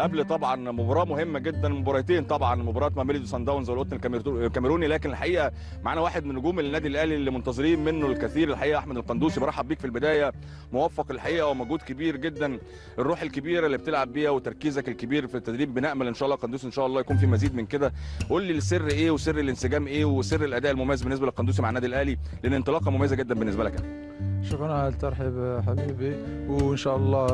قبل طبعا مباراه مهمه جدا، مباراتين طبعا، مباراه ميلودي سان داونز والقطن الكاميروني، لكن الحقيقه معانا واحد من نجوم النادي الاهلي اللي منتظرين منه الكثير الحقيقه، احمد القندوسي. برحب بيك في البدايه، موفق الحقيقه ومجهود كبير جدا، الروح الكبيره اللي بتلعب بيها وتركيزك الكبير في التدريب، بنامل ان شاء الله قندوسي ان شاء الله يكون في مزيد من كده. قول لي السر ايه وسر الانسجام ايه وسر الاداء المميز بالنسبه للقندوسي مع النادي الاهلي، لان انطلاقه مميزه جدا بالنسبه لك. شكرا على الترحيب حبيبي، وان شاء الله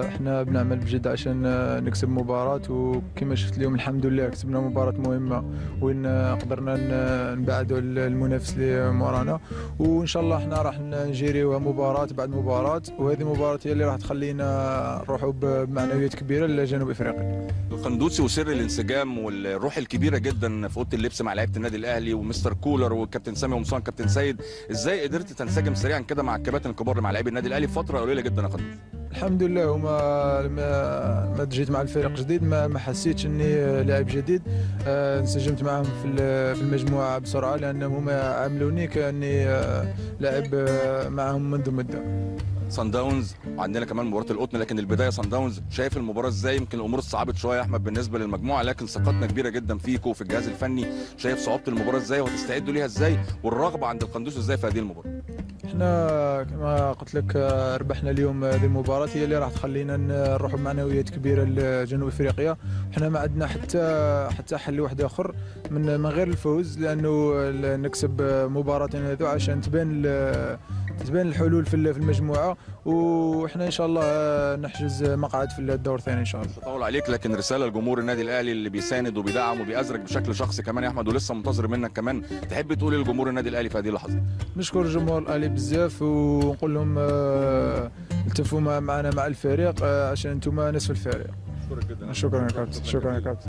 احنا بنعمل بجد عشان نكسب مباراة، وكما شفت اليوم الحمد لله كسبنا مباراة مهمة وين قدرنا نبعدوا المنافس اللي مورانا، وان شاء الله احنا راح نجيريوها مباراة بعد مباراة، وهذه المباراة هي اللي راح تخلينا نروحوا بمعنويات كبيرة لجنوب افريقيا. القندوسي وسر الانسجام والروح الكبيره جدا في اوضه اللبس مع لعيبه النادي الاهلي ومستر كولر والكابتن سامي ومصطفى كابتن سيد، ازاي قدرت تنسجم سريعا كده مع الكباتن الكبار مع لاعبي النادي الاهلي في فتره قليله جدا يا قندوسي؟ الحمد لله، وما ما جيت مع الفريق جديد ما حسيتش اني لاعب جديد، انسجمت معهم في المجموعه بسرعه، لانهم هما عاملوني كاني لاعب معهم منذ مده. صن داونز وعندنا كمان مباراه القطن، لكن البدايه صن داونز، شايف المباراه ازاي؟ يمكن الامور اتصعبت شويه يا احمد بالنسبه للمجموعه، لكن ثقتنا كبيره جدا فيكم وفي الجهاز الفني. شايف صعوبه المباراه ازاي وهتستعدوا ليها ازاي، والرغبه عند القندوسي ازاي في هذه المباراه؟ احنا كما قلت لك ربحنا اليوم هذه المباراة، هي اللي راح تخلينا نروحوا بمعنويات كبيرة لجنوب افريقيا. احنا ما عندنا حتى حل واحد اخر من غير الفوز، لانه نكسب مباراتين هذو عشان تبان الحلول في المجموعة، واحنا ان شاء الله نحجز مقعد في الدور الثاني ان شاء الله. طول عليك، لكن رسالة لجمهور النادي الاهلي اللي بيساند وبيدعم وبيأزرك بشكل شخصي كمان يا احمد، ولسه منتظر منك كمان، تحب تقول ايه لجمهور النادي الاهلي في هذه اللحظة؟ نشكر جمهور الاهلي بزاف، ونقول لهم التفوا معنا مع الفريق عشان انتم نصف الفريق. شكرا جدا. شكرا يا كابتن. شكرا يا كابتن.